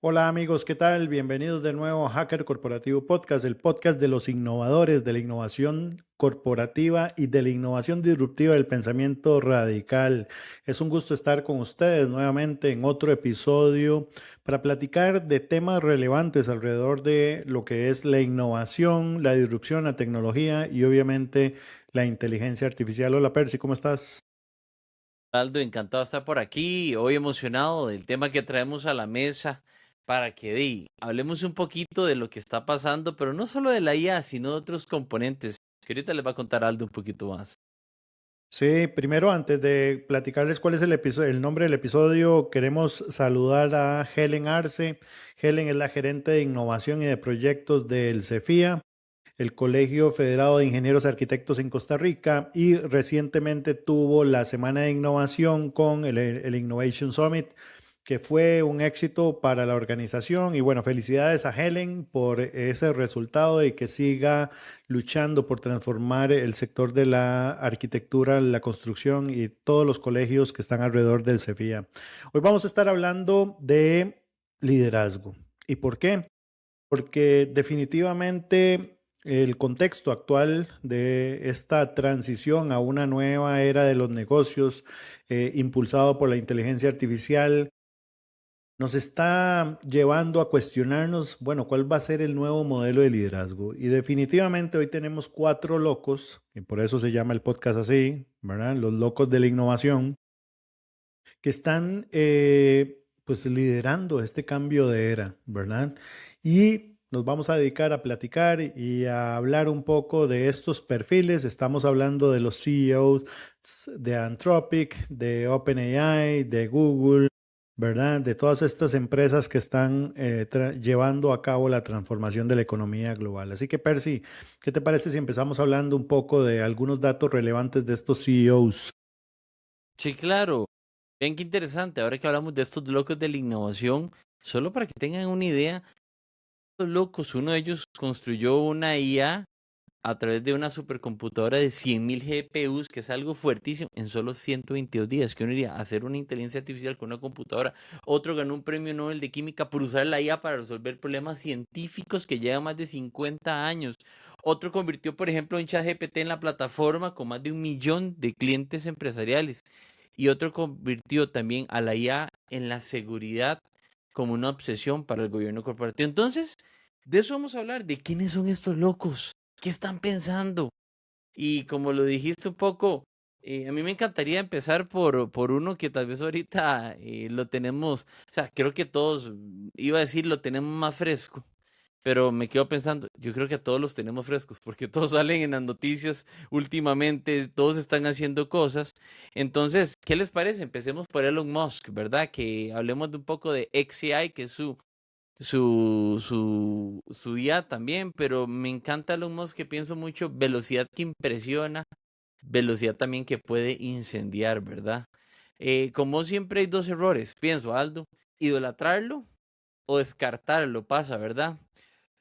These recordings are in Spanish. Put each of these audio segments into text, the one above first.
Hola amigos, ¿qué tal? Bienvenidos de nuevo a Hacker Corporativo Podcast, el podcast de los innovadores, de la innovación corporativa y de la innovación disruptiva del pensamiento radical. Es un gusto estar con ustedes nuevamente en otro episodio para platicar de temas relevantes alrededor de lo que es la innovación, la disrupción, la tecnología y obviamente la inteligencia artificial. Hola Percy, ¿cómo estás? Aldo, encantado de estar por aquí, hoy emocionado del tema que traemos a la mesa para que hablemos un poquito de lo que está pasando, pero no solo de la IA, sino de otros componentes, que ahorita les va a contar Aldo un poquito más. Sí, primero antes de platicarles cuál es el episodio, el nombre del episodio, queremos saludar a Helen Arce. Helen es la gerente de innovación y de proyectos del CEFIA, el Colegio Federado de Ingenieros Arquitectos en Costa Rica, y recientemente tuvo la Semana de Innovación con el Innovation Summit, que fue un éxito para la organización. Y bueno, felicidades a Helen por ese resultado y que siga luchando por transformar el sector de la arquitectura, la construcción y todos los colegios que están alrededor del CEFIA. Hoy vamos a estar hablando de liderazgo. ¿Y por qué? Porque definitivamente el contexto actual de esta transición a una nueva era de los negocios, impulsado por la inteligencia artificial, nos está llevando a cuestionarnos, bueno, ¿cuál va a ser el nuevo modelo de liderazgo? Y definitivamente hoy tenemos cuatro locos, y por eso se llama el podcast así, ¿verdad? Los locos de la innovación, que están pues liderando este cambio de era, ¿verdad? Y nos vamos a dedicar a platicar y a hablar un poco de estos perfiles. Estamos hablando de los CEOs de Anthropic, de OpenAI, de Google, ¿verdad? De todas estas empresas que están llevando a cabo la transformación de la economía global. Así que, Percy, ¿qué te parece si empezamos hablando un poco de algunos datos relevantes de estos CEOs? Sí, claro, ven qué interesante, ahora que hablamos de estos locos de la innovación, solo para que tengan una idea, los locos, uno de ellos construyó una IA a través de una supercomputadora de 100.000 GPUs, que es algo fuertísimo, en solo 122 días, que uno iría a hacer una inteligencia artificial con una computadora. Otro ganó un premio Nobel de Química por usar la IA para resolver problemas científicos que llevan más de 50 años. Otro convirtió, por ejemplo, un ChatGPT en la plataforma con más de 1 millón de clientes empresariales. Y otro convirtió también a la IA en la seguridad como una obsesión para el gobierno corporativo. Entonces, de eso vamos a hablar, de quiénes son estos locos. ¿Qué están pensando? Y como lo dijiste un poco, a mí me encantaría empezar por uno que tal vez ahorita lo tenemos, o sea, creo que todos, iba a decir, lo tenemos más fresco, pero me quedo pensando, yo creo que todos los tenemos frescos, porque todos salen en las noticias últimamente, todos están haciendo cosas. Entonces, ¿qué les parece? Empecemos por Elon Musk, ¿verdad? Que hablemos de un poco de XAI, que es su IA también, pero me encanta Elon Musk, que pienso mucho, velocidad que impresiona, velocidad también que puede incendiar, ¿verdad? Como siempre hay dos errores, pienso, Aldo, idolatrarlo o descartarlo, pasa, ¿verdad?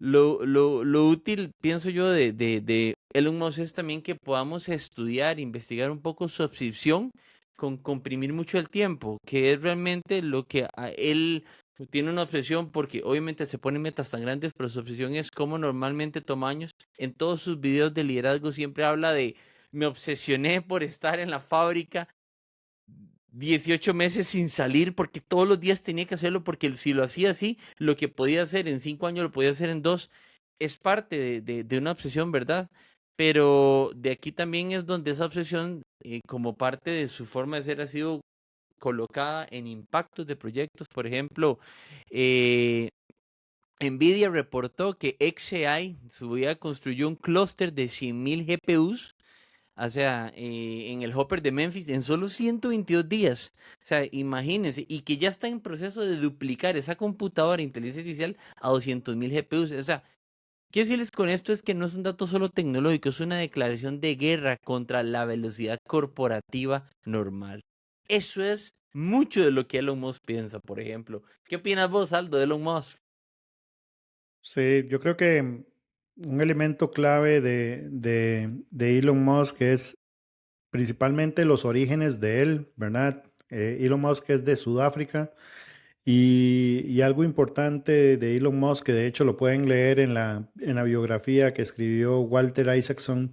Lo útil, pienso yo, de Elon Musk es también que podamos estudiar, investigar un poco su obsesión con comprimir mucho el tiempo, que es realmente lo que a él tiene una obsesión, porque obviamente se ponen metas tan grandes, pero su obsesión es como normalmente toma años. En todos sus videos de liderazgo siempre habla de: me obsesioné por estar en la fábrica 18 meses sin salir, porque todos los días tenía que hacerlo, porque si lo hacía así, lo que podía hacer en 5 años lo podía hacer en 2. Es parte de una obsesión, ¿verdad? Pero de aquí también es donde esa obsesión, como parte de su forma de ser, ha sido colocada en impactos de proyectos. Por ejemplo, eh, Nvidia reportó que xAI, su IA, construyó un clúster de 100.000 GPUs, o sea, en el Hopper de Memphis en solo 122 días. O sea, imagínense, y que ya está en proceso de duplicar esa computadora de inteligencia artificial a 200.000 GPUs. O sea, quiero decirles con esto es que no es un dato solo tecnológico, es una declaración de guerra contra la velocidad corporativa normal. Eso es mucho de lo que Elon Musk piensa, por ejemplo. ¿Qué opinas vos, Aldo, de Elon Musk? Sí, yo creo que un elemento clave de Elon Musk es principalmente los orígenes de él, ¿verdad? Elon Musk es de Sudáfrica y algo importante de Elon Musk, que de hecho lo pueden leer en la biografía que escribió Walter Isaacson,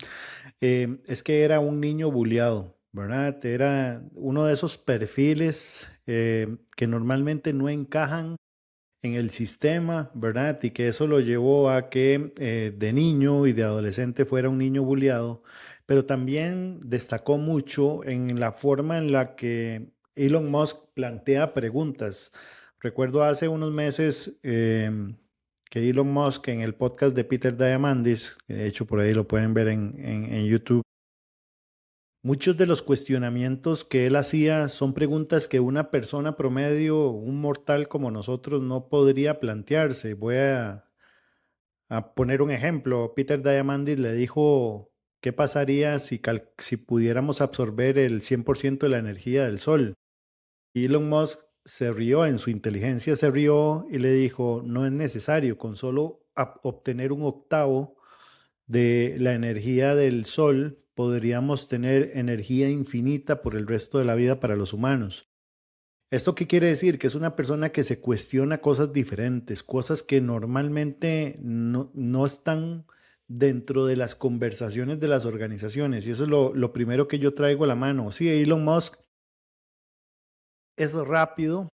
es que era un niño bulliado, ¿verdad? Era uno de esos perfiles que normalmente no encajan en el sistema, ¿verdad? Y que eso lo llevó a que de niño y de adolescente fuera un niño bulliado, pero también destacó mucho en la forma en la que Elon Musk plantea preguntas. Recuerdo hace unos meses que Elon Musk en el podcast de Peter Diamandis, que de hecho por ahí lo pueden ver en YouTube, muchos de los cuestionamientos que él hacía son preguntas que una persona promedio, un mortal como nosotros, no podría plantearse. Voy a poner un ejemplo. Peter Diamandis le dijo, ¿qué pasaría si pudiéramos absorber el 100% de la energía del sol? Y Elon Musk se rió, en su inteligencia se rió y le dijo, no es necesario, con solo obtener un octavo de la energía del sol, podríamos tener energía infinita por el resto de la vida para los humanos. ¿Esto qué quiere decir? Que es una persona que se cuestiona cosas diferentes, cosas que normalmente no están dentro de las conversaciones de las organizaciones. Y eso es lo primero que yo traigo a la mano. Sí, Elon Musk es rápido,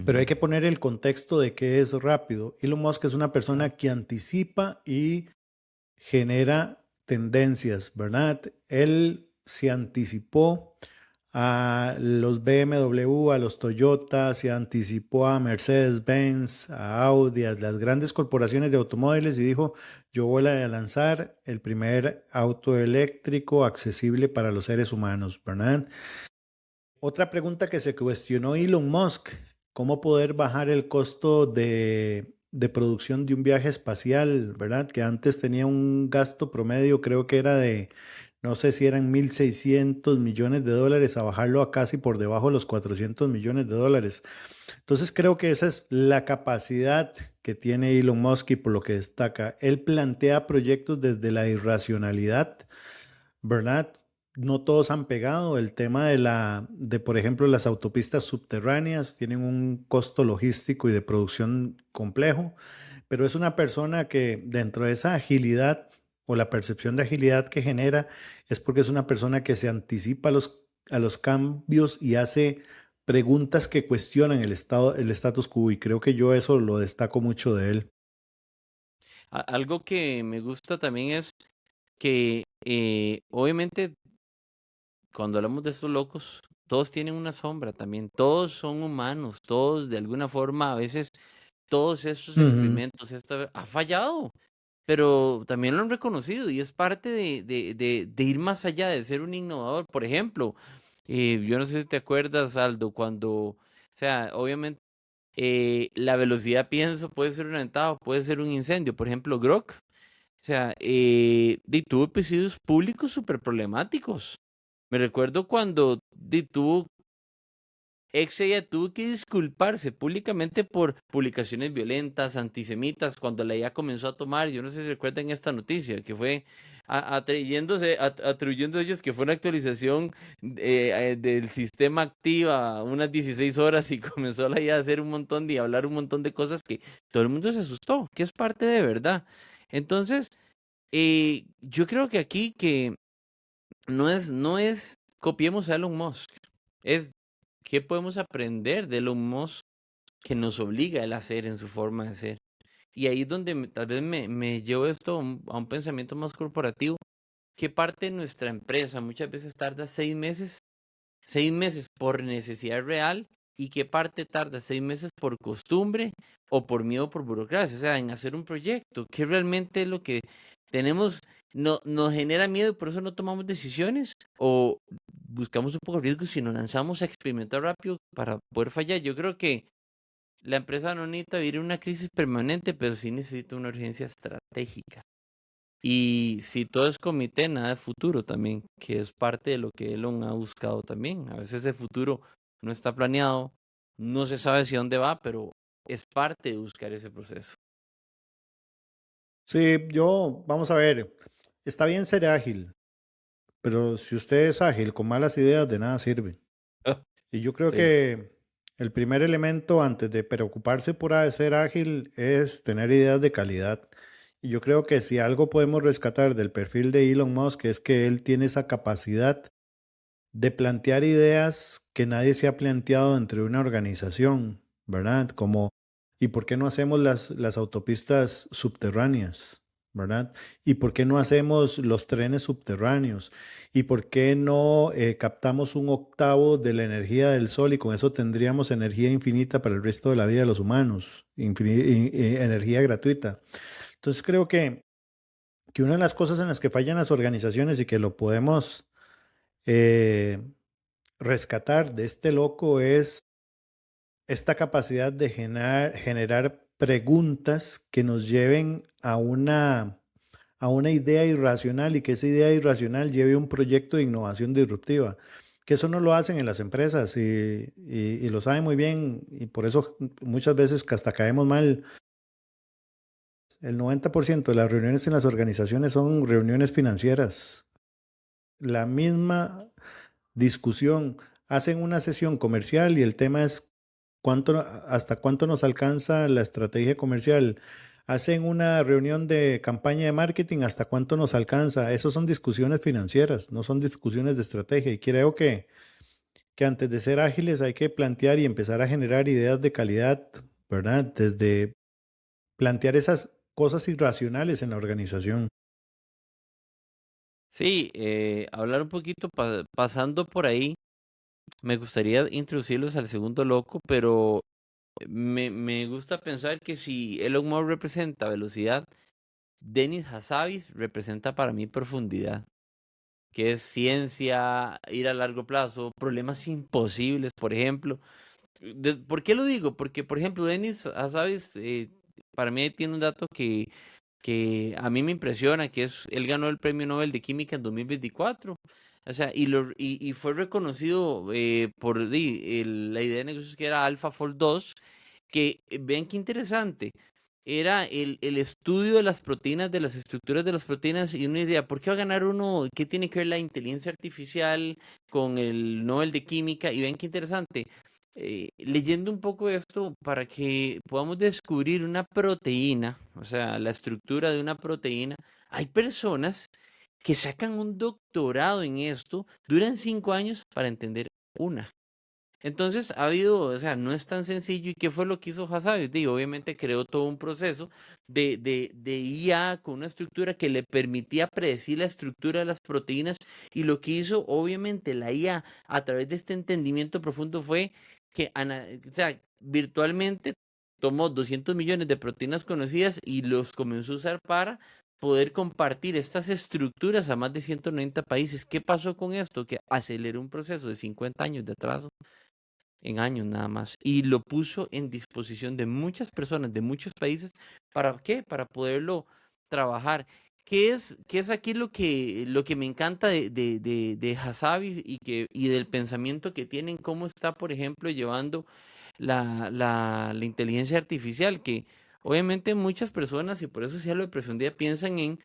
pero hay Ujú, que poner el contexto de qué es rápido. Elon Musk es una persona claro. que anticipa y genera tendencias, ¿verdad? Él se anticipó a los BMW, a los Toyota, se anticipó a Mercedes-Benz, a Audi, a las grandes corporaciones de automóviles y dijo, yo voy a lanzar el primer auto eléctrico accesible para los seres humanos, ¿verdad? Otra pregunta que se cuestionó Elon Musk, ¿cómo poder bajar el costo de producción de un viaje espacial, ¿verdad? Que antes tenía un gasto promedio, creo que era de, no sé si eran 1.600 millones de dólares, a bajarlo a casi por debajo de los 400 millones de dólares. Entonces creo que esa es la capacidad que tiene Elon Musk y por lo que destaca. Él plantea proyectos desde la irracionalidad, ¿verdad? No todos han pegado. El tema por ejemplo, las autopistas subterráneas tienen un costo logístico y de producción complejo, pero es una persona que dentro de esa agilidad o la percepción de agilidad que genera es porque es una persona que se anticipa a los cambios y hace preguntas que cuestionan el status quo y creo que yo eso lo destaco mucho de él. Algo que me gusta también es que obviamente cuando hablamos de estos locos, todos tienen una sombra también, todos son humanos, todos de alguna forma, a veces todos estos Ujú. experimentos, ha fallado, pero también lo han reconocido y es parte de ir más allá, de ser un innovador. Por ejemplo, yo no sé si te acuerdas, Aldo, cuando, o sea, obviamente la velocidad, pienso, puede ser una ventaja, o puede ser un incendio. Por ejemplo, Grok, o sea, tuvo episodios públicos súper problemáticos. Me recuerdo cuando tuvo Exia tuvo que disculparse públicamente por publicaciones violentas, antisemitas, cuando la IA comenzó a tomar, yo no sé si recuerdan esta noticia, que fue atribuyendo a ellos que fue una actualización del sistema activa unas 16 horas y comenzó la IA a hacer un montón de, hablar un montón de cosas que todo el mundo se asustó, que es parte de verdad. Entonces, yo creo que aquí que no es copiemos a Elon Musk, es qué podemos aprender de Elon Musk que nos obliga a él a hacer en su forma de ser. Y ahí es donde tal vez me llevo esto a un pensamiento más corporativo. ¿Qué parte de nuestra empresa muchas veces tarda 6 meses? 6 meses por necesidad real y qué parte tarda 6 meses por costumbre o por miedo por burocracia, o sea, en hacer un proyecto, ¿qué realmente es lo que tenemos, nos genera miedo y por eso no tomamos decisiones o buscamos un poco de riesgo si nos lanzamos a experimentar rápido para poder fallar? Yo creo que la empresa no necesita vivir una crisis permanente, pero sí necesita una urgencia estratégica. Y si todo es comité, nada de futuro también, que es parte de lo que Elon ha buscado también. A veces el futuro no está planeado, no se sabe hacia dónde va, pero es parte de buscar ese proceso. Sí, vamos a ver, está bien ser ágil, pero si usted es ágil con malas ideas, de nada sirve. Y yo creo Sí. que el primer elemento antes de preocuparse por ser ágil es tener ideas de calidad. Y yo creo que si algo podemos rescatar del perfil de Elon Musk es que él tiene esa capacidad de plantear ideas que nadie se ha planteado entre una organización, ¿verdad? Como, ¿y por qué no hacemos las autopistas subterráneas? ¿Verdad? ¿Y por qué no hacemos los trenes subterráneos? ¿Y por qué no captamos un octavo de la energía del sol y con eso tendríamos energía infinita para el resto de la vida de los humanos? Energía gratuita. Entonces creo que una de las cosas en las que fallan las organizaciones y que lo podemos eh, rescatar de este loco es esta capacidad de generar preguntas que nos lleven a una idea irracional y que esa idea irracional lleve a un proyecto de innovación disruptiva. Que eso no lo hacen en las empresas y lo saben muy bien y por eso muchas veces que hasta caemos mal. El 90% de las reuniones en las organizaciones son reuniones financieras. La misma discusión. Hacen una sesión comercial y el tema es hasta cuánto nos alcanza la estrategia comercial. Hacen una reunión de campaña de marketing, hasta cuánto nos alcanza. Eso son discusiones financieras, no son discusiones de estrategia. Y creo que antes de ser ágiles hay que plantear y empezar a generar ideas de calidad, ¿verdad? Desde plantear esas cosas irracionales en la organización. Sí, hablar un poquito pasando por ahí, me gustaría introducirlos al segundo loco, pero me gusta pensar que si Elon Musk representa velocidad, Denis Hassabis representa para mí profundidad, que es ciencia, ir a largo plazo, problemas imposibles, por ejemplo. ¿Por qué lo digo? Porque, por ejemplo, Denis Hassabis, para mí tiene un dato que a mí me impresiona, que es, él ganó el Premio Nobel de Química en 2024. O sea, y fue reconocido por la idea de negocios que era AlphaFold 2, que vean qué interesante. Era el estudio de las proteínas, de las estructuras de las proteínas, y una idea, ¿por qué va a ganar uno? ¿Qué tiene que ver la inteligencia artificial con el Nobel de Química? Y ven qué interesante. Leyendo un poco esto, para que podamos descubrir una proteína, o sea, la estructura de una proteína, hay personas que sacan un doctorado en esto, duran 5 años para entender una. Entonces ha habido, o sea, no es tan sencillo. ¿Y qué fue lo que hizo Hassabis? Digo, obviamente creó todo un proceso de IA con una estructura que le permitía predecir la estructura de las proteínas. Y lo que hizo, obviamente, la IA a través de este entendimiento profundo fue que, o sea, virtualmente tomó 200 millones de proteínas conocidas y los comenzó a usar para poder compartir estas estructuras a más de 190 países. ¿Qué pasó con esto? Que aceleró un proceso de 50 años de atraso en años nada más, y lo puso en disposición de muchas personas de muchos países. ¿Para qué? Para poderlo trabajar. ¿Qué es aquí lo que me encanta de Hasabi y del pensamiento que tienen? ¿Cómo está, por ejemplo, llevando la inteligencia artificial? Que obviamente muchas personas, y por eso sí hablo de profundidad, piensan en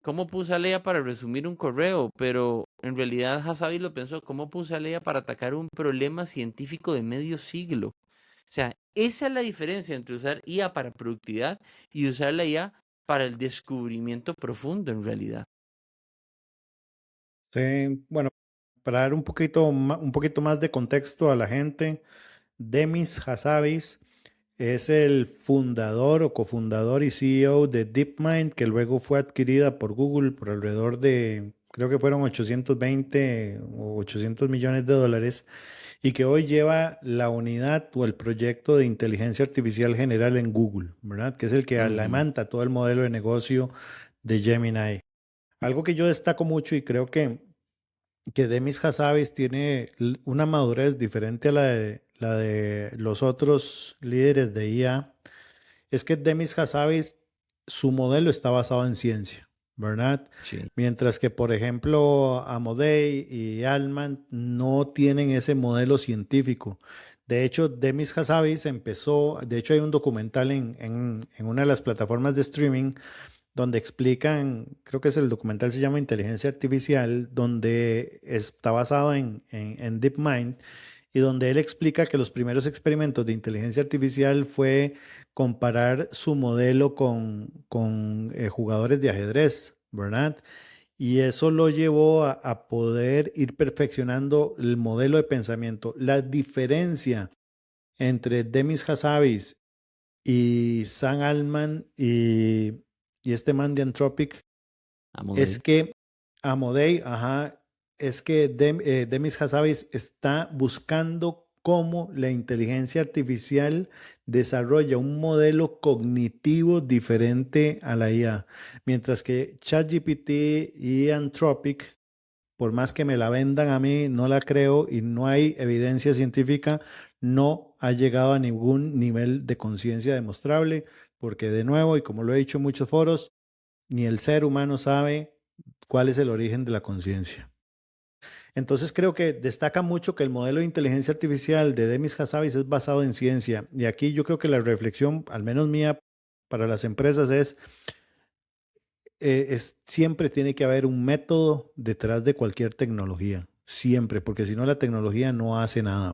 cómo puso a Leia para resumir un correo, pero en realidad Hasabi lo pensó, cómo puso a Leia para atacar un problema científico de medio siglo. O sea, esa es la diferencia entre usar IA para productividad y usar la IA para el descubrimiento profundo en realidad. Sí, bueno, para dar un poquito más de contexto a la gente, Demis Hassabis es el fundador o cofundador y CEO de DeepMind, que luego fue adquirida por Google por alrededor de, creo que fueron 820 o 800 millones de dólares, y que hoy lleva la unidad o el proyecto de inteligencia artificial general en Google, ¿verdad? Que es el que Ujú. alimenta todo el modelo de negocio de Gemini. Algo que yo destaco mucho y creo que Demis Hassabis tiene una madurez diferente a la de los otros líderes de IA, es que Demis Hassabis, su modelo está basado en ciencia. ¿verdad? Sí. Mientras que, por ejemplo, Amodei y Altman no tienen ese modelo científico. De hecho, Demis Hassabis empezó, de hecho hay un documental en una de las plataformas de streaming donde explican, creo que es el documental, se llama Inteligencia Artificial, donde está basado en DeepMind y donde él explica que los primeros experimentos de inteligencia artificial fue comparar su modelo con jugadores de ajedrez, ¿verdad? Y eso lo llevó a poder ir perfeccionando el modelo de pensamiento. La diferencia entre Demis Hassabis y Sam Altman y este man de Anthropic Amo de es ahí. que Amodei, ajá, es que Demis Hassabis está buscando cómo la inteligencia artificial desarrolla un modelo cognitivo diferente a la IA, mientras que ChatGPT y Anthropic, por más que me la vendan a mí, no la creo y no hay evidencia científica, no ha llegado a ningún nivel de conciencia demostrable, porque de nuevo, y como lo he dicho en muchos foros, ni el ser humano sabe cuál es el origen de la conciencia. Entonces creo que destaca mucho que el modelo de inteligencia artificial de Demis Hassabis es basado en ciencia. Y aquí yo creo que la reflexión, al menos mía, para las empresas siempre tiene que haber un método detrás de cualquier tecnología. Siempre, porque si no la tecnología no hace nada.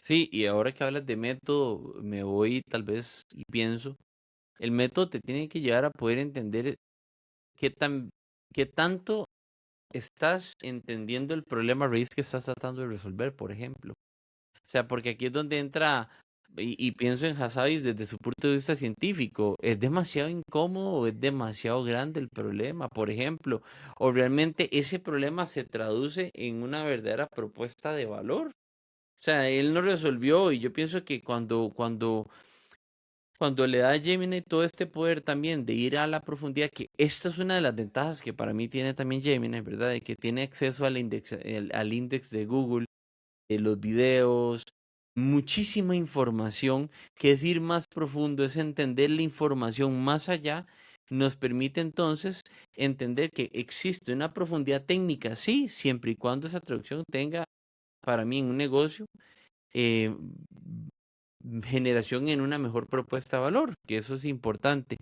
Sí, y ahora que hablas de método, me voy tal vez y pienso, el método te tiene que llevar a poder entender qué tan, qué tanto estás entendiendo el problema raíz que estás tratando de resolver, por ejemplo. O sea, porque aquí es donde entra, y pienso en Hassabis desde su punto de vista científico, es demasiado incómodo o es demasiado grande el problema, por ejemplo, o realmente ese problema se traduce en una verdadera propuesta de valor. O sea, él no resolvió y yo pienso que cuando le da a Gemini todo este poder también de ir a la profundidad, que esta es una de las ventajas que para mí tiene también Gemini, ¿verdad? De que tiene acceso al index de Google, de los videos, muchísima información, que es ir más profundo, es entender la información más allá, nos permite entonces entender que existe una profundidad técnica, sí, siempre y cuando esa traducción tenga, para mí en un negocio, eh, generación en una mejor propuesta de valor, que eso es importante.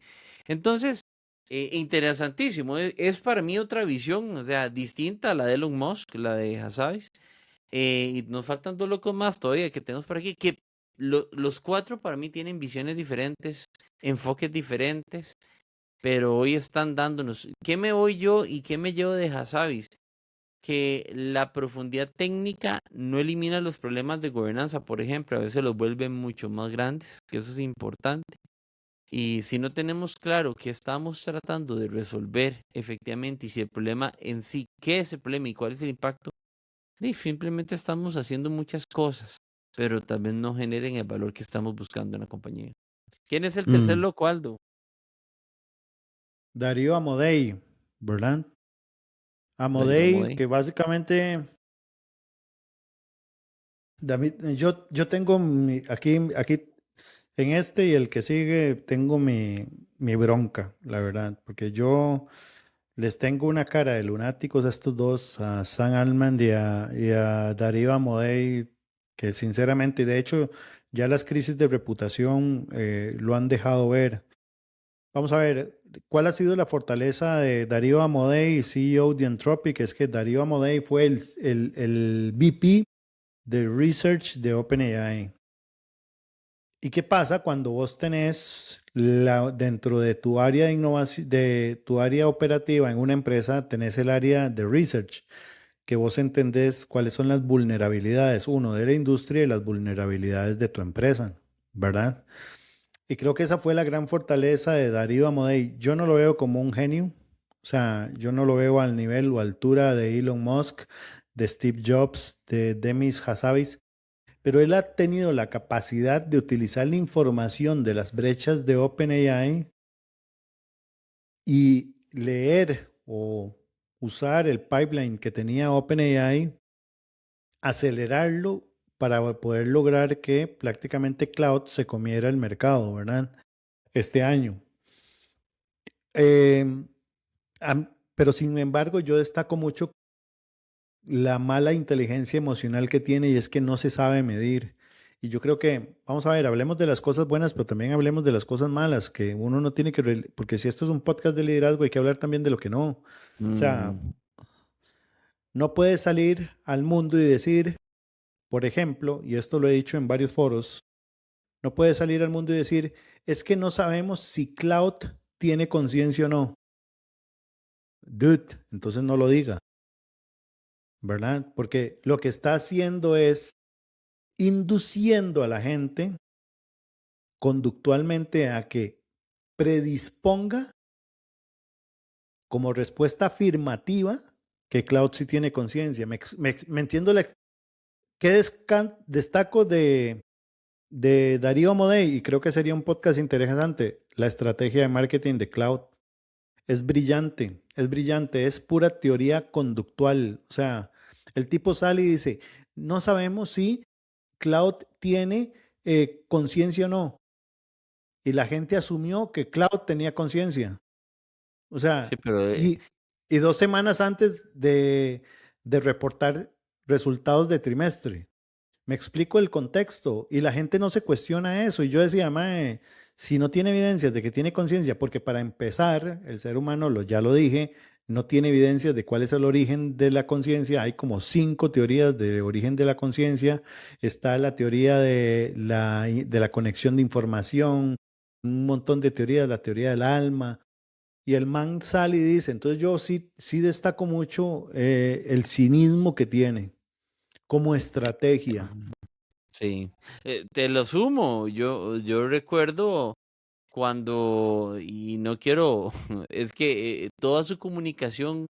Entonces, interesantísimo, es para mí otra visión, o sea, distinta a la de Elon Musk, la de Hassabis, y nos faltan dos locos más todavía que tenemos por aquí, que los cuatro para mí tienen visiones diferentes, enfoques diferentes, pero hoy están dándonos, ¿qué me voy yo y qué me llevo de Hassabis? Que la profundidad técnica no elimina los problemas de gobernanza, por ejemplo, a veces los vuelve mucho más grandes, que eso es importante. Y si no tenemos claro qué estamos tratando de resolver efectivamente y si el problema en sí, qué es el problema y cuál es el impacto, simplemente estamos haciendo muchas cosas, pero también no generen el valor que estamos buscando en la compañía. ¿Quién es el tercer Mm. loco, Aldo? Darío Amodei, ¿verdad? Darío Amodei, Amodei. que básicamente David, yo tengo aquí en este y el que sigue, tengo mi bronca, la verdad, porque yo les tengo una cara de lunáticos a estos dos, a Sam Altman y a Darío Amodei, que sinceramente, y de hecho, ya las crisis de reputación lo han dejado ver. Vamos a ver, ¿cuál ha sido la fortaleza de Darío Amodei, CEO de Anthropic? Es que Darío Amodei fue el VP de Research de OpenAI. ¿Y qué pasa cuando vos tenés dentro de tu área de innovación, de tu área operativa en una empresa, tenés el área de research, que vos entendés cuáles son las vulnerabilidades, uno, de la industria y las vulnerabilidades de tu empresa, ¿verdad? Y creo que esa fue la gran fortaleza de Darío Amodei. Yo no lo veo como un genio, o sea, yo no lo veo al nivel o altura de Elon Musk, de Steve Jobs, de Demis Hassabis, pero él ha tenido la capacidad de utilizar la información de las brechas de OpenAI y leer o usar el pipeline que tenía OpenAI, acelerarlo para poder lograr que prácticamente Cloud se comiera el mercado, ¿verdad? Este año. Em, pero sin embargo, yo destaco mucho la mala inteligencia emocional que tiene y es que no se sabe medir. Y yo creo que, vamos a ver, hablemos de las cosas buenas, pero también hablemos de las cosas malas, que uno no tiene que, porque si esto es un podcast de liderazgo, hay que hablar también de lo que no. O sea, Mm, no puedes salir al mundo y decir, por ejemplo, y esto lo he dicho en varios foros, no puedes salir al mundo y decir, es que no sabemos si Cloud tiene conciencia o no. Dude, entonces no lo diga, ¿verdad? Porque lo que está haciendo es induciendo a la gente conductualmente a que predisponga como respuesta afirmativa que Cloud sí tiene conciencia. Me entiendo qué destaco de Darío Amodei y creo que sería un podcast interesante. La estrategia de marketing de Cloud es brillante, es pura teoría conductual. O sea, el tipo sale y dice, no sabemos si Cloud tiene conciencia o no. Y la gente asumió que Cloud tenía conciencia. O sí, sea, pero y 2 semanas antes de reportar resultados de trimestre. Me explico el contexto y la gente no se cuestiona eso. Y yo decía, mae, si no tiene evidencias de que tiene conciencia, porque para empezar, el ser humano, ya lo dije, no tiene evidencias de cuál es el origen de la conciencia. Hay como 5 teorías de origen de la conciencia. Está la teoría de la conexión de información, un montón de teorías, la teoría del alma. Y el man sale y dice, entonces yo sí destaco mucho el cinismo que tiene como estrategia. sí, te lo sumo. Yo recuerdo cuando, y no quiero, es que toda su comunicación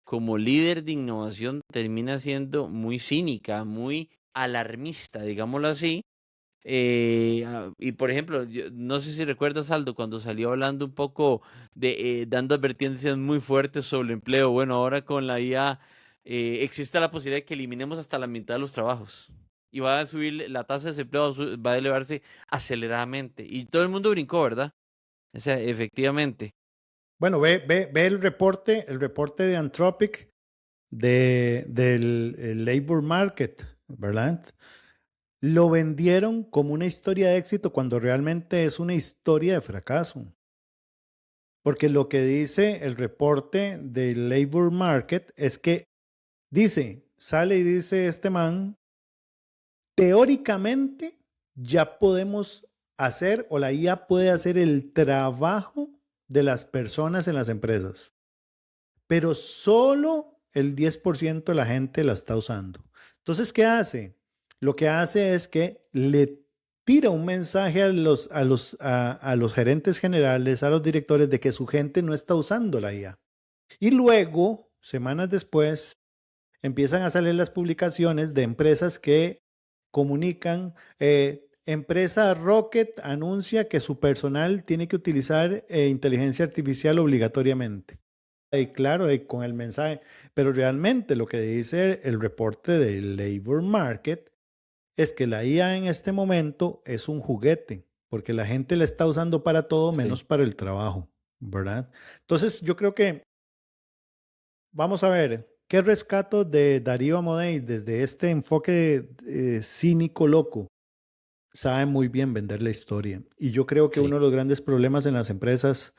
como líder de innovación termina siendo muy cínica, muy alarmista, digámoslo así. Y por ejemplo, no sé si recuerdas, Aldo, cuando salió hablando un poco de dando advertencias muy fuertes sobre el empleo. Bueno, ahora con la IA existe la posibilidad de que eliminemos hasta la mitad de los trabajos. Y va a subir la tasa de desempleo, va a elevarse aceleradamente. Y todo el mundo brincó, ¿verdad? O sea, efectivamente. Bueno, ve el reporte de Anthropic del labor market, ¿verdad? Lo vendieron como una historia de éxito cuando realmente es una historia de fracaso. Porque lo que dice el reporte del labor market es que sale y dice este man, teóricamente ya podemos hacer o la IA puede hacer el trabajo de las personas en las empresas, pero solo el 10% de la gente la está usando. Entonces, ¿qué hace? Lo que hace es que le tira un mensaje a los gerentes generales, a los directores, de que su gente no está usando la IA. Y luego, semanas después, empiezan a salir las publicaciones de empresas que comunican, empresa Rocket anuncia que su personal tiene que utilizar inteligencia artificial obligatoriamente. Y claro, con el mensaje, pero realmente lo que dice el reporte del labor market es que la IA en este momento es un juguete, porque la gente la está usando para todo Sí. menos para el trabajo, ¿verdad? Entonces, yo creo que vamos a ver, ¿qué rescato de Darío Amodei desde este enfoque cínico loco? Sabe muy bien vender la historia. Y yo creo que Sí. uno de los grandes problemas en las empresas,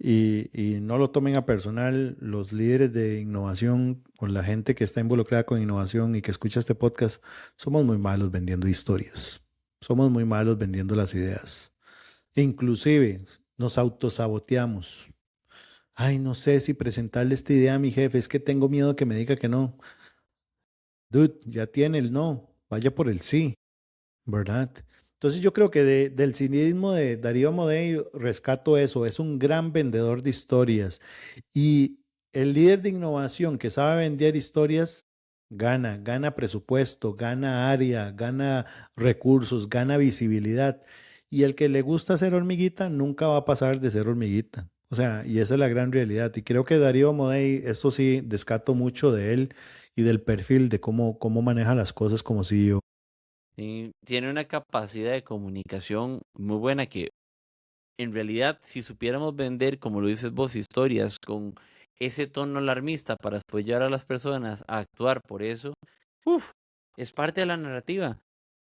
y no lo tomen a personal, los líderes de innovación o la gente que está involucrada con innovación y que escucha este podcast, somos muy malos vendiendo historias. Somos muy malos vendiendo las ideas. E inclusive nos autosaboteamos. Ay, no sé si presentarle esta idea a mi jefe, es que tengo miedo de que me diga que no. Dude, ya tiene el no, vaya por el sí, ¿verdad? Entonces yo creo que del cinismo de Darío Amodei rescato eso, es un gran vendedor de historias y el líder de innovación que sabe vender historias gana presupuesto, gana área, gana recursos, gana visibilidad y el que le gusta ser hormiguita nunca va a pasar de ser hormiguita. O sea, y esa es la gran realidad. Y creo que Darío Amodei, esto sí, descato mucho de él y del perfil de cómo maneja las cosas como CEO. Tiene una capacidad de comunicación muy buena que en realidad, si supiéramos vender, como lo dices vos, historias con ese tono alarmista para después llevar a las personas a actuar por eso, uf, es parte de la narrativa.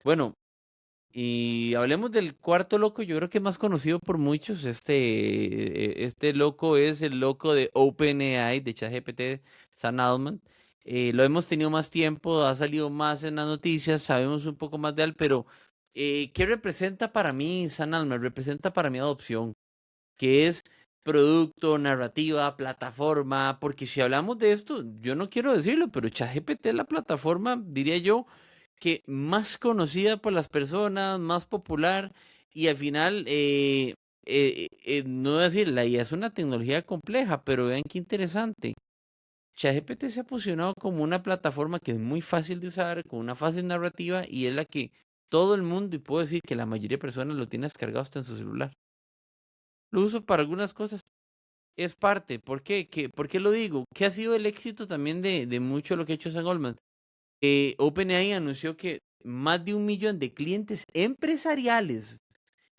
Bueno, y hablemos del cuarto loco, yo creo que es más conocido por muchos. Este loco es el loco de OpenAI, de ChatGPT, Sam Altman. Lo hemos tenido más tiempo, ha salido más en las noticias, sabemos un poco más de él, pero ¿qué representa para mí Sam Altman? Representa para mí adopción, que es producto, narrativa, plataforma, porque si hablamos de esto, yo no quiero decirlo, pero ChatGPT es la plataforma, diría yo, que más conocida por las personas, más popular, y al final, no voy a decir, la IA es una tecnología compleja, pero vean qué interesante. ChatGPT se ha posicionado como una plataforma que es muy fácil de usar, con una fácil narrativa, y es la que todo el mundo, y puedo decir que la mayoría de personas lo tiene descargado hasta en su celular. Lo uso para algunas cosas, es parte. ¿Por qué? ¿Por qué lo digo? ¿Qué ha sido el éxito también de mucho lo que ha hecho Sam Goldman? OpenAI anunció que más de 1 millón de clientes empresariales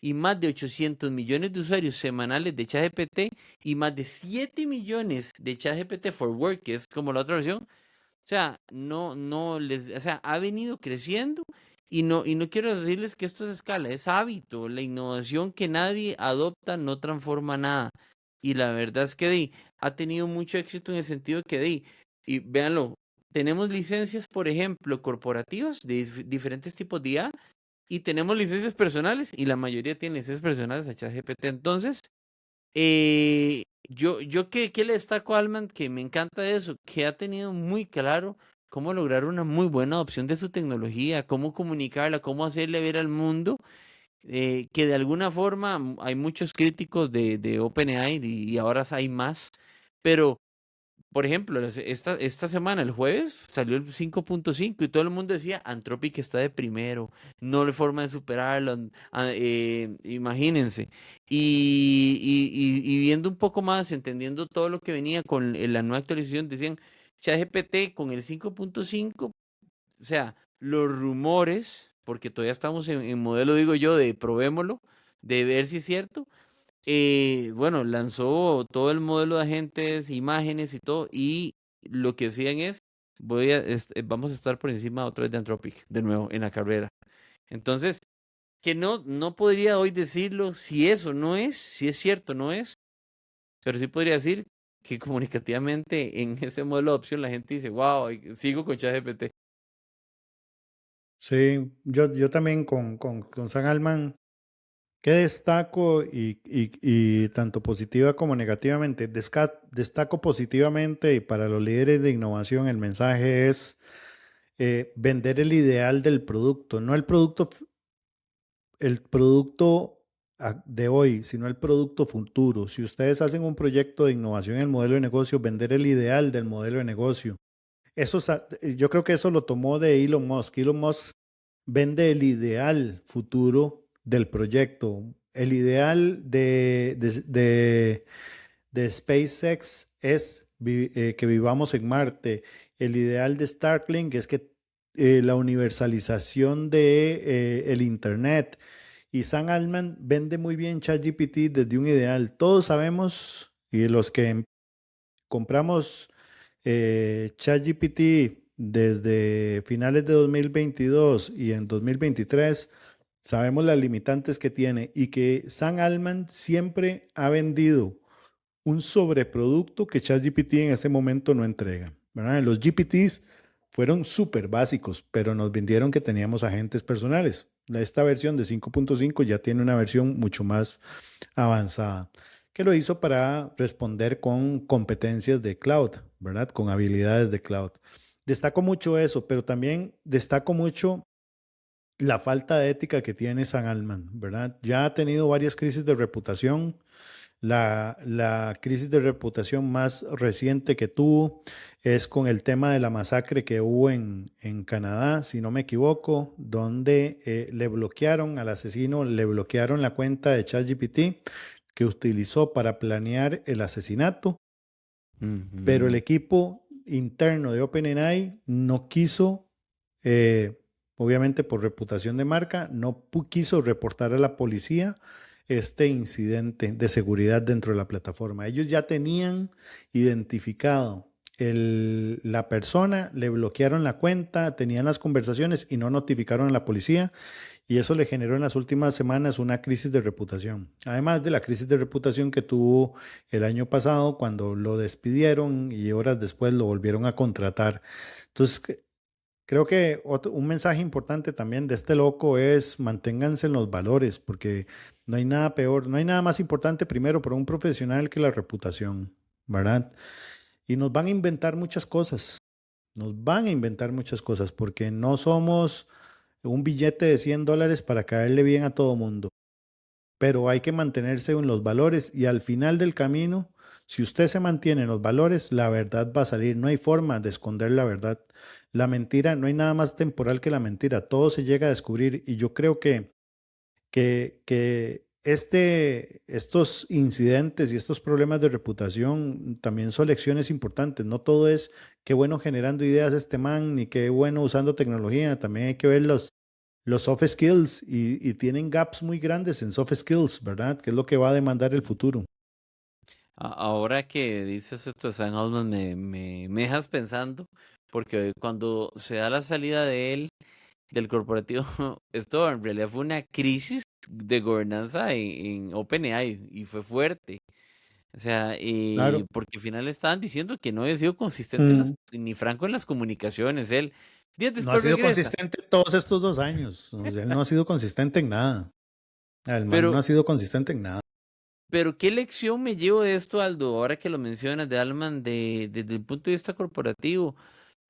y más de 800 millones de usuarios semanales de ChatGPT y más de 7 millones de ChatGPT for Work, que es como la otra versión. O sea, o sea, ha venido creciendo y no quiero decirles que esto es escala, es hábito. La innovación que nadie adopta no transforma nada. Y la verdad es que ha tenido mucho éxito en el sentido que y véanlo, tenemos licencias, por ejemplo, corporativas de diferentes tipos de IA y tenemos licencias personales y la mayoría tiene licencias personales a ChatGPT. Entonces, yo ¿qué le destaco a Altman? Que me encanta eso, que ha tenido muy claro cómo lograr una muy buena adopción de su tecnología, cómo comunicarla, cómo hacerle ver al mundo que de alguna forma hay muchos críticos de OpenAI y ahora hay más, pero por ejemplo, esta semana, el jueves, salió el 5.5 y todo el mundo decía, Anthropic está de primero, no hay forma de superarlo, imagínense. Y viendo un poco más, entendiendo todo lo que venía con la nueva actualización, decían, ChatGPT con el 5.5, o sea, los rumores, porque todavía estamos en modelo, digo yo, de probémoslo, de ver si es cierto, bueno, lanzó todo el modelo de agentes, imágenes y todo, y lo que decían es, vamos a estar por encima otra vez de Anthropic, de nuevo, en la carrera. Entonces, que no podría hoy decirlo si eso no es, si es cierto, no es, pero sí podría decir que comunicativamente en ese modelo de opción la gente dice, wow, sigo con ChatGPT. Sí, yo también con San Alman, ¿qué destaco y tanto positiva como negativamente? Destaco positivamente y para los líderes de innovación el mensaje es vender el ideal del producto, no el producto de hoy, sino el producto futuro. Si ustedes hacen un proyecto de innovación en el modelo de negocio, vender el ideal del modelo de negocio. Yo creo que eso lo tomó de Elon Musk. Elon Musk vende el ideal futuro del proyecto. El ideal de SpaceX es que vivamos en Marte. El ideal de Starlink es que la universalización de el Internet. Y Sam Altman vende muy bien ChatGPT desde un ideal. Todos sabemos, y los que compramos ChatGPT desde finales de 2022 y en 2023, sabemos las limitantes que tiene y que Sam Altman siempre ha vendido un sobreproducto que ChatGPT en ese momento no entrega, ¿verdad? Los GPTs fueron súper básicos, pero nos vendieron que teníamos agentes personales. Esta versión de 5.5 ya tiene una versión mucho más avanzada, que lo hizo para responder con competencias de cloud, ¿verdad? Con habilidades de cloud. Destaco mucho eso, pero también destaco mucho la falta de ética que tiene San Alman, ¿verdad? Ya ha tenido varias crisis de reputación. La crisis de reputación más reciente que tuvo es con el tema de la masacre que hubo en Canadá, si no me equivoco, donde le bloquearon al asesino, le bloquearon la cuenta de ChatGPT que utilizó para planear el asesinato, pero el Ujú. equipo interno de OpenAI no quiso, obviamente por reputación de marca, no quiso reportar a la policía este incidente de seguridad dentro de la plataforma. Ellos ya tenían identificado la persona, le bloquearon la cuenta, tenían las conversaciones y no notificaron a la policía y eso le generó en las últimas semanas una crisis de reputación. Además de la crisis de reputación que tuvo el año pasado cuando lo despidieron y horas después lo volvieron a contratar. Entonces, creo que un mensaje importante también de este loco es manténganse en los valores, porque no hay nada peor, no hay nada más importante primero para un profesional que la reputación, ¿verdad? Y nos van a inventar muchas cosas, nos van a inventar muchas cosas, porque no somos un billete de $100 para caerle bien a todo mundo, pero hay que mantenerse en los valores y al final del camino, si usted se mantiene en los valores, la verdad va a salir. No hay forma de esconder la verdad. La mentira, no hay nada más temporal que la mentira. Todo se llega a descubrir y yo creo que estos incidentes y estos problemas de reputación también son lecciones importantes. No todo es qué bueno generando ideas este man, ni qué bueno usando tecnología. También hay que ver los soft skills y tienen gaps muy grandes en soft skills, ¿verdad? Que es lo que va a demandar el futuro. Ahora que dices esto de Sam Altman, me dejas pensando, porque cuando se da la salida de él del corporativo, esto en realidad fue una crisis de gobernanza en OpenAI y fue fuerte. O sea, Claro. porque al final estaban diciendo que no había sido consistente Mm, ni franco en las comunicaciones. Él, días No ha después sido regresa. consistente todos estos 2 años. O sea, él no ha sido consistente en nada. El man no Pero, ha sido consistente en nada. pero ¿qué lección me llevo de esto, Aldo? Ahora que lo mencionas, de Alman, desde el punto de vista corporativo.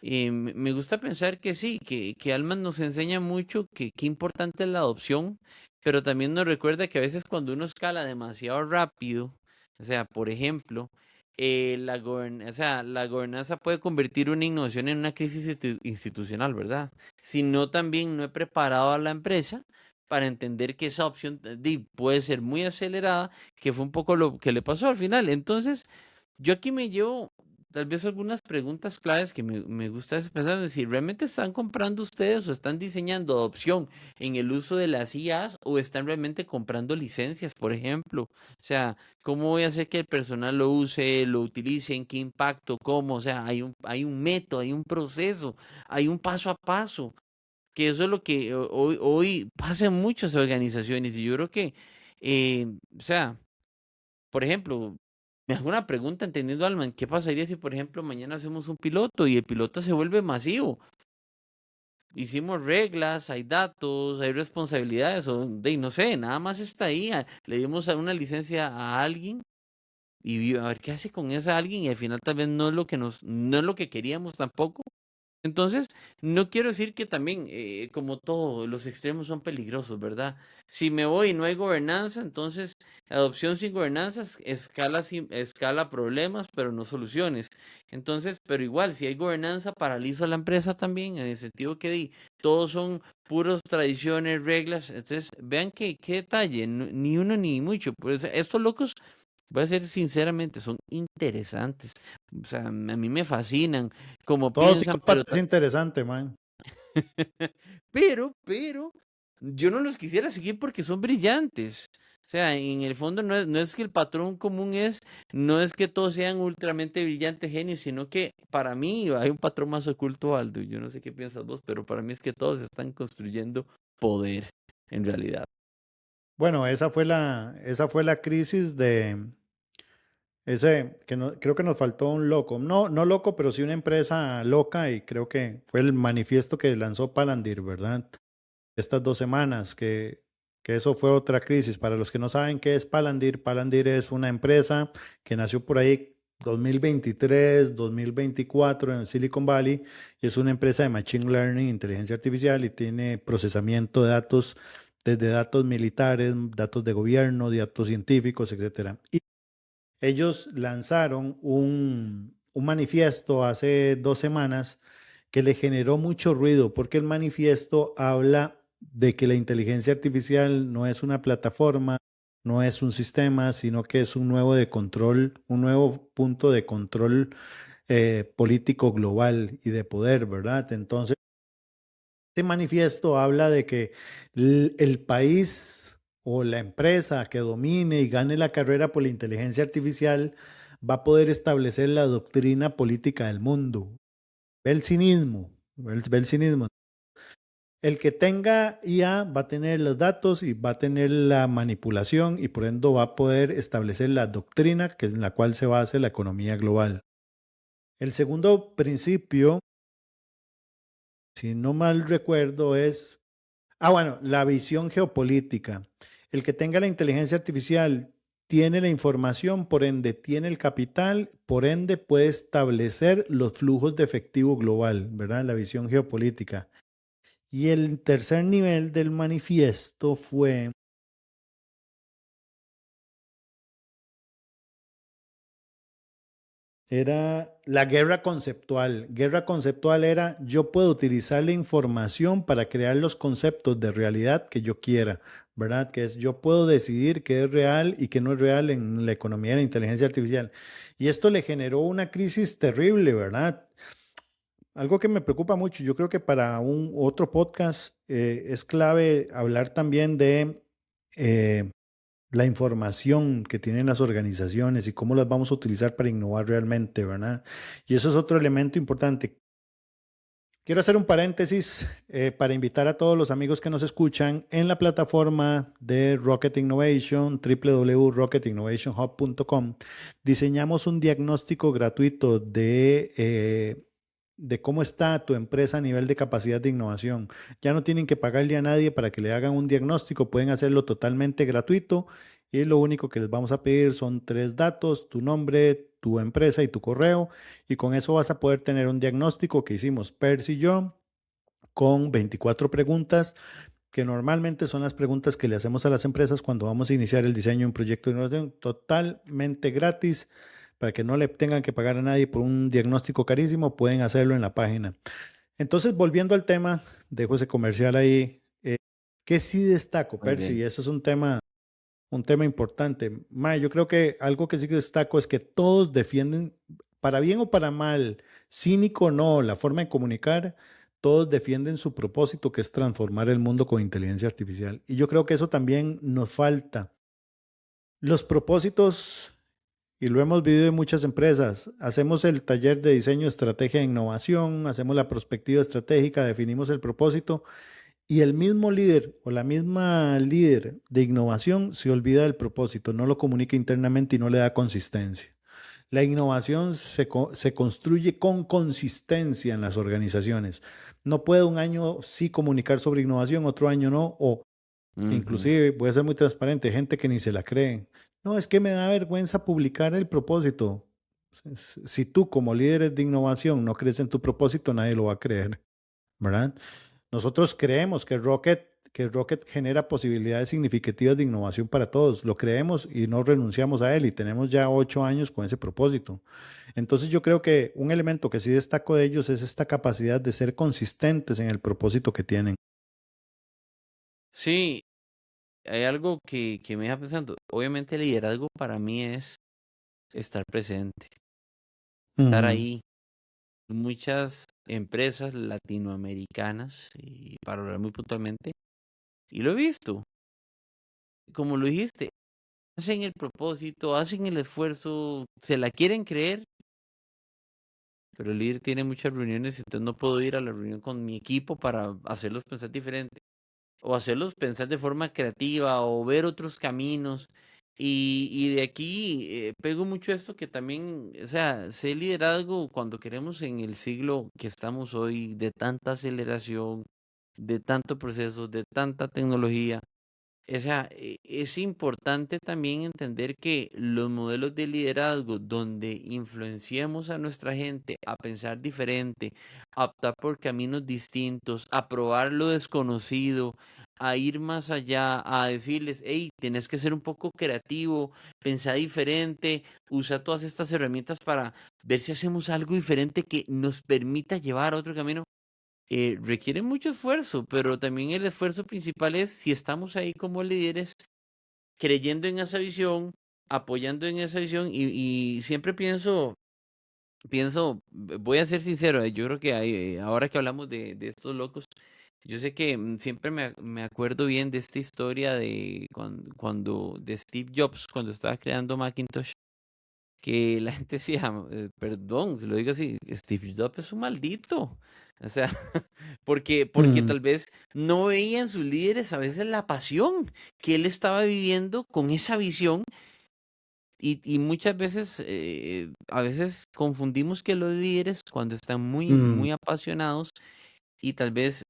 Me gusta pensar que sí, que Alman nos enseña mucho que qué importante es la adopción, pero también nos recuerda que a veces cuando uno escala demasiado rápido, o sea, por ejemplo, o sea, la gobernanza puede convertir una innovación en una crisis institucional, ¿verdad? Si no, también no he preparado a la empresa para entender que esa opción puede ser muy acelerada, que fue un poco lo que le pasó al final. Entonces, yo aquí me llevo tal vez algunas preguntas claves que me gusta es pensar si realmente están comprando ustedes o están diseñando adopción en el uso de las IAs o están realmente comprando licencias, por ejemplo. O sea, ¿cómo voy a hacer que el personal lo use, lo utilice, en qué impacto, cómo? O sea, hay un método, hay un proceso, hay un paso a paso, que eso es lo que hoy pasa en muchas organizaciones y yo creo que, o sea, por ejemplo, me hago una pregunta entendiendo, Alman, ¿qué pasaría si, por ejemplo, mañana hacemos un piloto y el piloto se vuelve masivo? Hicimos reglas, hay datos, hay responsabilidades, o no sé, nada más está ahí. Le dimos una licencia a alguien y a ver qué hace con esa alguien y al final tal vez no es lo que no es lo que queríamos tampoco. Entonces, no quiero decir que también, como todo, los extremos son peligrosos, ¿verdad? Si me voy y no hay gobernanza, entonces adopción sin gobernanza escala problemas, pero no soluciones. Entonces, pero igual, si hay gobernanza, paralizo a la empresa también, en el sentido que todos son puros tradiciones, reglas. Entonces, vean qué detalle, ni uno ni mucho. Pues estos locos, voy a ser sinceramente, son interesantes. O sea, a mí me fascinan cómo Todo piensan, pero, psicópata es interesante, man. pero, yo no los quisiera seguir porque son brillantes. O sea, en el fondo no es que el patrón común no es que todos sean ultramente brillantes genios, sino que para mí hay un patrón más oculto, Aldo. Yo no sé qué piensas vos, pero para mí es que todos están construyendo poder, en realidad. Bueno, esa fue la crisis de ese, que no, creo que nos faltó un loco. No, no loco, pero sí una empresa loca y creo que fue el manifiesto que lanzó Palantir, ¿verdad? Estas 2 semanas, que eso fue otra crisis. Para los que no saben qué es Palantir, Palantir es una empresa que nació por ahí 2023, 2024 en Silicon Valley y es una empresa de Machine Learning, inteligencia artificial y tiene procesamiento de datos, desde datos militares, datos de gobierno, datos científicos, etcétera. Y ellos lanzaron un manifiesto hace 2 semanas que le generó mucho ruido porque el manifiesto habla de que la inteligencia artificial no es una plataforma, no es un sistema, sino que es un nuevo de control, un nuevo punto de control político global y de poder, ¿verdad? Entonces, este manifiesto habla de que el país o la empresa que domine y gane la carrera por la inteligencia artificial va a poder establecer la doctrina política del mundo. Ve el cinismo, ve el cinismo. El que tenga IA va a tener los datos y va a tener la manipulación y por ende va a poder establecer la doctrina que es en la cual se basa la economía global. El segundo principio, si no mal recuerdo, es, bueno, la visión geopolítica. El que tenga la inteligencia artificial tiene la información, por ende tiene el capital, por ende puede establecer los flujos de efectivo global, ¿verdad? La visión geopolítica. Y el tercer nivel del manifiesto fue, era la guerra conceptual. Guerra conceptual era yo puedo utilizar la información para crear los conceptos de realidad que yo quiera, ¿verdad? Que es yo puedo decidir qué es real y qué no es real en la economía de la inteligencia artificial. Y esto le generó una crisis terrible, ¿verdad? Algo que me preocupa mucho, yo creo que para un otro podcast es clave hablar también de eh, la información que tienen las organizaciones y cómo las vamos a utilizar para innovar realmente, ¿verdad? Y eso es otro elemento importante. Quiero hacer un paréntesis para invitar a todos los amigos que nos escuchan en la plataforma de Rocket Innovation, www.rocketinnovationhub.com. Diseñamos un diagnóstico gratuito de cómo está tu empresa a nivel de capacidad de innovación. Ya no tienen que pagarle a nadie para que le hagan un diagnóstico, pueden hacerlo totalmente gratuito y lo único que les vamos a pedir son tres datos, tu nombre, tu empresa y tu correo y con eso vas a poder tener un diagnóstico que hicimos Percy y yo con 24 preguntas que normalmente son las preguntas que le hacemos a las empresas cuando vamos a iniciar el diseño de un proyecto de innovación totalmente gratis para que no le tengan que pagar a nadie por un diagnóstico carísimo, pueden hacerlo en la página. Entonces, volviendo al tema, dejo ese comercial ahí. ¿Qué sí destaco, Muy Percy? bien. Y eso es un tema importante. Mae, yo creo que algo que sí que destaco es que todos defienden, para bien o para mal, cínico o no, la forma de comunicar, todos defienden su propósito, que es transformar el mundo con inteligencia artificial. Y yo creo que eso también nos falta. Los propósitos, y lo hemos vivido en muchas empresas, hacemos el taller de diseño, estrategia e innovación, hacemos la perspectiva estratégica, definimos el propósito y el mismo líder o la misma líder de innovación se olvida del propósito, no lo comunica internamente y no le da consistencia. La innovación se construye con consistencia en las organizaciones. No puede un año sí comunicar sobre innovación, otro año no, o Ujú. inclusive voy a ser muy transparente, gente que ni se la cree. No, es que me da vergüenza publicar el propósito. Si tú como líderes de innovación no crees en tu propósito, nadie lo va a creer, ¿verdad? Nosotros creemos que Rocket genera posibilidades significativas de innovación para todos. Lo creemos y no renunciamos a él y tenemos ya 8 años con ese propósito. Entonces yo creo que un elemento que sí destaco de ellos es esta capacidad de ser consistentes en el propósito que tienen. Sí, hay algo que me deja pensando. Obviamente el liderazgo para mí es estar presente, estar Ujú. ahí. Muchas empresas latinoamericanas, y para hablar muy puntualmente, y lo he visto, como lo dijiste, hacen el propósito, hacen el esfuerzo, se la quieren creer, pero el líder tiene muchas reuniones, entonces no puedo ir a la reunión con mi equipo para hacerlos pensar diferente, o hacerlos pensar de forma creativa, o ver otros caminos. Y de aquí pego mucho esto que también, o sea, sé liderazgo cuando queremos en el siglo que estamos hoy, de tanta aceleración, de tanto proceso, de tanta tecnología. O sea, es importante también entender que los modelos de liderazgo donde influenciemos a nuestra gente a pensar diferente, a optar por caminos distintos, a probar lo desconocido, a ir más allá, a decirles, hey, tienes que ser un poco creativo, pensar diferente, usa todas estas herramientas para ver si hacemos algo diferente que nos permita llevar a otro camino. Requiere mucho esfuerzo, pero también el esfuerzo principal es si estamos ahí como líderes, creyendo en esa visión, apoyando en esa visión y siempre pienso, voy a ser sincero, yo creo que hay, ahora que hablamos de estos locos, Yo sé que siempre me acuerdo bien de esta historia de cuando de Steve Jobs, cuando estaba creando Macintosh, que la gente decía, perdón, se lo digo así, Steve Jobs es un maldito. O sea, porque Mm, tal vez no veían sus líderes a veces la pasión que él estaba viviendo con esa visión y muchas veces, a veces confundimos que los líderes cuando están muy, mm, muy apasionados y tal vez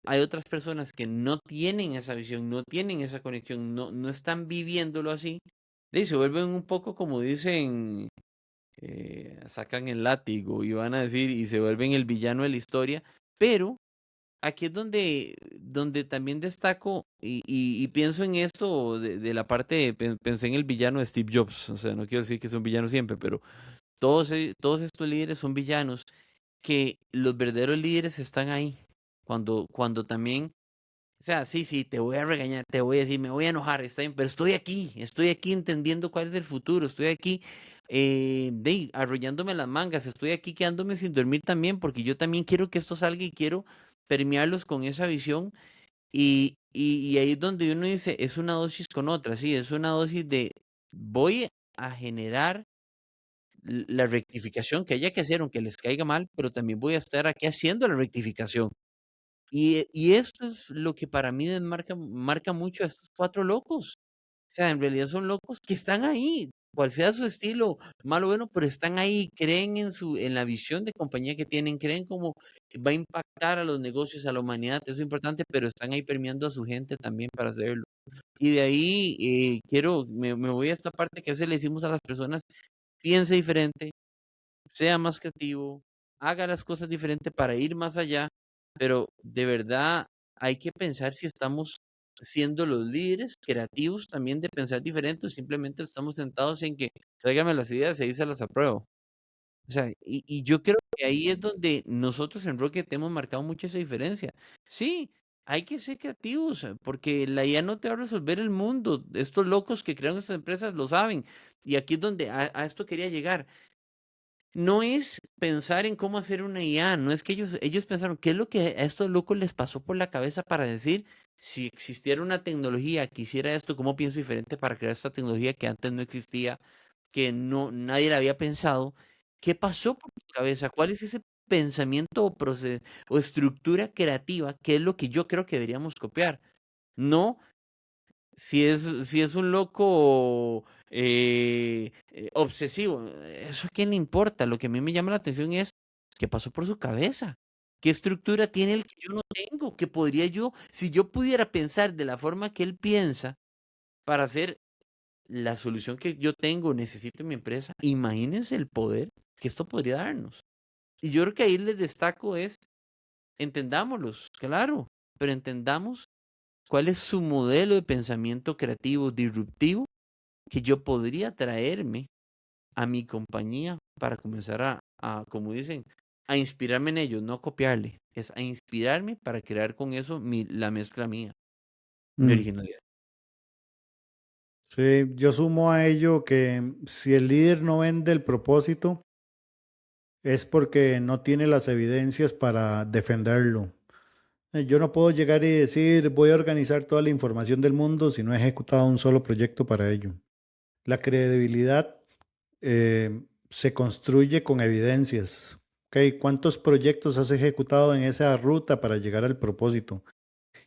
hay otras personas que no tienen esa visión, no tienen esa conexión, no están viviéndolo así, y se vuelven un poco como dicen, sacan el látigo y van a decir, y se vuelven el villano de la historia, pero aquí es donde también destaco y pienso en esto de la parte, pensé en el villano de Steve Jobs, o sea, no quiero decir que es un villano siempre, pero todos estos líderes son villanos, que los verdaderos líderes están ahí, cuando también, o sea, sí, sí, te voy a regañar, te voy a decir, me voy a enojar, está bien, pero estoy aquí entendiendo cuál es el futuro, estoy aquí arrollándome las mangas, estoy aquí quedándome sin dormir también, porque yo también quiero que esto salga y quiero permearlos con esa visión. Y ahí es donde uno dice, es una dosis con otra, sí, es una dosis de voy a generar la rectificación que haya que hacer, aunque les caiga mal, pero también voy a estar aquí haciendo la rectificación. Y esto es lo que para mí marca mucho a estos 4 locos. O sea, en realidad son locos que están ahí, cual sea su estilo, malo o bueno, pero están ahí, creen en la visión de compañía que tienen, creen cómo va a impactar a los negocios, a la humanidad, eso es importante, pero están ahí permeando a su gente también para hacerlo. Y de ahí, me voy a esta parte que a veces le decimos a las personas: "Piense diferente, sea más creativo, haga las cosas diferente para ir más allá", pero de verdad hay que pensar si estamos siendo los líderes creativos también de pensar diferente o simplemente estamos sentados en que tráigame las ideas y ahí se las apruebo. O sea, y yo creo que ahí es donde nosotros en Rocket hemos marcado mucho esa diferencia. Sí, hay que ser creativos, porque la IA no te va a resolver el mundo. Estos locos que crean estas empresas lo saben. Y aquí es donde a esto quería llegar. No es pensar en cómo hacer una IA, no es que ellos pensaron, ¿qué es lo que a estos locos les pasó por la cabeza para decir, si existiera una tecnología que hiciera esto, cómo pienso diferente para crear esta tecnología que antes no existía, que no nadie la había pensado? ¿Qué pasó por tu cabeza? ¿Cuál es ese pensamiento o estructura creativa que es lo que yo creo que deberíamos copiar? No si es un loco, obsesivo, ¿eso a quién le importa? Lo que a mí me llama la atención es, ¿qué pasó por su cabeza? ¿Qué estructura tiene él que yo no tengo? ¿Qué podría yo si yo pudiera pensar de la forma que él piensa para hacer la solución que yo tengo, necesito en mi empresa, imagínense el poder que esto podría darnos. Y yo creo que ahí les destaco es, entendámoslos, claro, pero entendamos cuál es su modelo de pensamiento creativo disruptivo que yo podría traerme a mi compañía para comenzar como dicen, a inspirarme en ellos, no copiarle, es a inspirarme para crear con eso la mezcla mía, mi mm. originalidad. Sí, yo sumo a ello que si el líder no vende el propósito, es porque no tiene las evidencias para defenderlo. Yo no puedo llegar y decir voy a organizar toda la información del mundo si no he ejecutado un solo proyecto para ello. La credibilidad se construye con evidencias. ¿Ok? ¿Cuántos proyectos has ejecutado en esa ruta para llegar al propósito?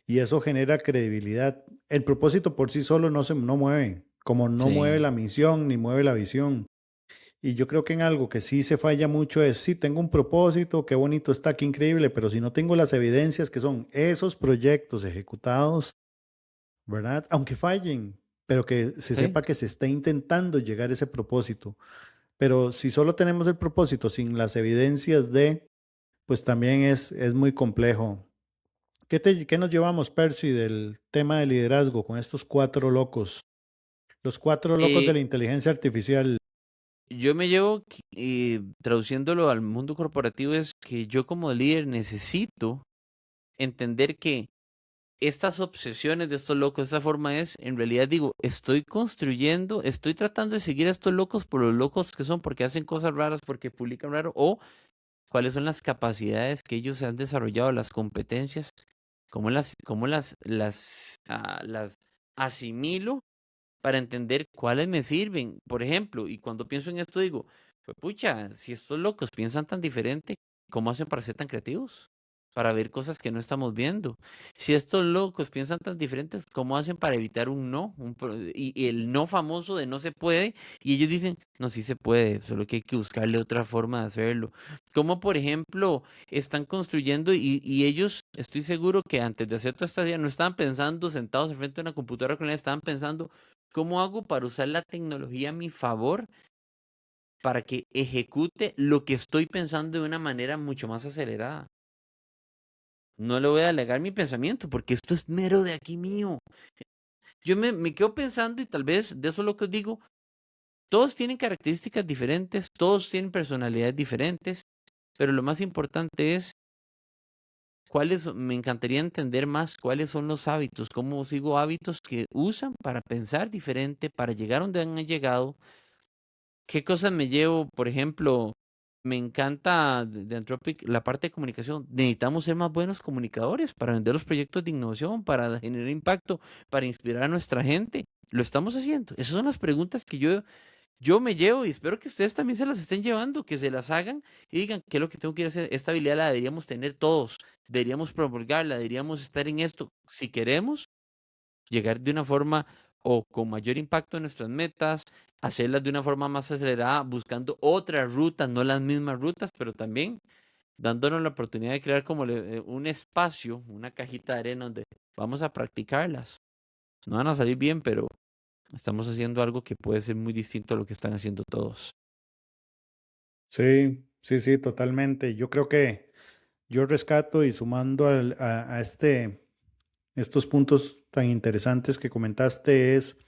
Y eso genera credibilidad. El propósito por sí solo no mueve, como no mueve Sí, la misión ni mueve la visión. Y yo creo que en algo que sí se falla mucho es, sí, tengo un propósito, qué bonito está, qué increíble, pero si no tengo las evidencias que son esos proyectos ejecutados, ¿verdad? Aunque fallen, pero que se sí. sepa que se está intentando llegar a ese propósito. Pero si solo tenemos el propósito sin las evidencias de, pues también es muy complejo. ¿Qué nos llevamos, Percy, del tema de liderazgo con estos 4 locos? Los 4 locos de Eh, la inteligencia artificial. yo me llevo, traduciéndolo al mundo corporativo, es que yo como líder necesito entender que estas obsesiones de estos locos, esta forma es, en realidad digo, estoy construyendo, estoy tratando de seguir a estos locos por los locos que son, porque hacen cosas raras, porque publican raro, o cuáles son las capacidades que ellos han desarrollado, las competencias las asimilo para entender cuáles me sirven. Por ejemplo, y cuando pienso en esto digo, pues pucha, si estos locos piensan tan diferente, ¿cómo hacen para ser tan creativos? Para ver cosas que no estamos viendo. Si estos locos piensan tan diferentes, ¿cómo hacen para evitar un no? Y el no famoso de no se puede, y ellos dicen, no, sí se puede, solo que hay que buscarle otra forma de hacerlo. Como por ejemplo, están construyendo y ellos, estoy seguro que antes de hacer toda esta idea, no estaban pensando sentados enfrente de una computadora con él, estaban pensando, ¿cómo hago para usar la tecnología a mi favor para que ejecute lo que estoy pensando de una manera mucho más acelerada? No le voy a alegar mi pensamiento porque esto es mero de aquí mío. Yo me quedo pensando y tal vez de eso es lo que os digo. Todos tienen características diferentes, todos tienen personalidades diferentes, pero lo más importante es me encantaría entender más cuáles son los hábitos, cómo sigo hábitos que usan para pensar diferente, para llegar donde han llegado. ¿Qué cosas me llevo? Por ejemplo, me encanta de Anthropic la parte de comunicación. Necesitamos ser más buenos comunicadores para vender los proyectos de innovación, para generar impacto, para inspirar a nuestra gente. ¿Lo estamos haciendo? Esas son las preguntas que yo me llevo y espero que ustedes también se las estén llevando, que se las hagan y digan qué es lo que tengo que ir a hacer. Esta habilidad la deberíamos tener todos, deberíamos promulgarla, deberíamos estar en esto. Si queremos llegar de una forma o con mayor impacto en nuestras metas, hacerlas de una forma más acelerada, buscando otras rutas, no las mismas rutas, pero también dándonos la oportunidad de crear como un espacio, una cajita de arena donde vamos a practicarlas. No van a salir bien, pero estamos haciendo algo que puede ser muy distinto a lo que están haciendo todos. Sí, sí, sí, totalmente. Yo creo que yo rescato y sumando a estos puntos tan interesantes que comentaste es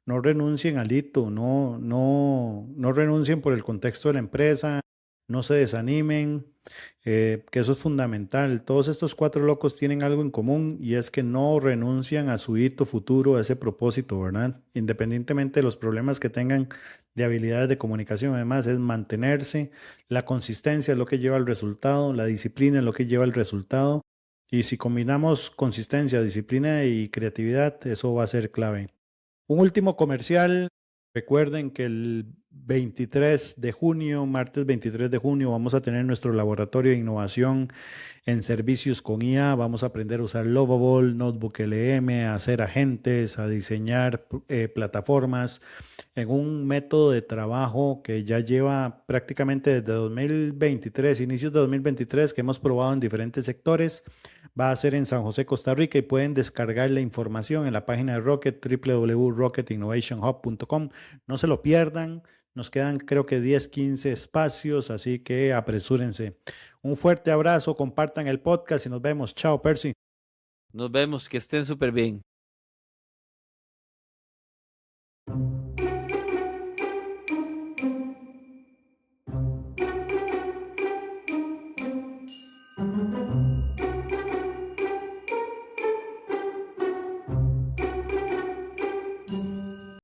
no renuncien al hito, no renuncien por el contexto de la empresa, no se desanimen, que eso es fundamental. Todos estos cuatro locos tienen algo en común y es que no renuncian a su hito futuro, a ese propósito, ¿verdad? Independientemente de los problemas que tengan de habilidades de comunicación, además es mantenerse, la consistencia es lo que lleva al resultado, la disciplina es lo que lleva al resultado. Y si combinamos consistencia, disciplina y creatividad, eso va a ser clave. Un último comercial. Recuerden que el 23 de junio, martes 23 de junio, vamos a tener nuestro laboratorio de innovación en servicios con IA. Vamos a aprender a usar Lovable, Notebook LM, a hacer agentes, a diseñar plataformas en un método de trabajo que ya lleva prácticamente desde 2023, inicios de 2023, que hemos probado en diferentes sectores. Va a ser en San José, Costa Rica y pueden descargar la información en la página de Rocket, www.rocketinnovationhub.com. No se lo pierdan. Nos quedan creo que 10, 15 espacios, así que apresúrense. Un fuerte abrazo, compartan el podcast y nos vemos. Chao, Percy. Nos vemos, que estén súper bien.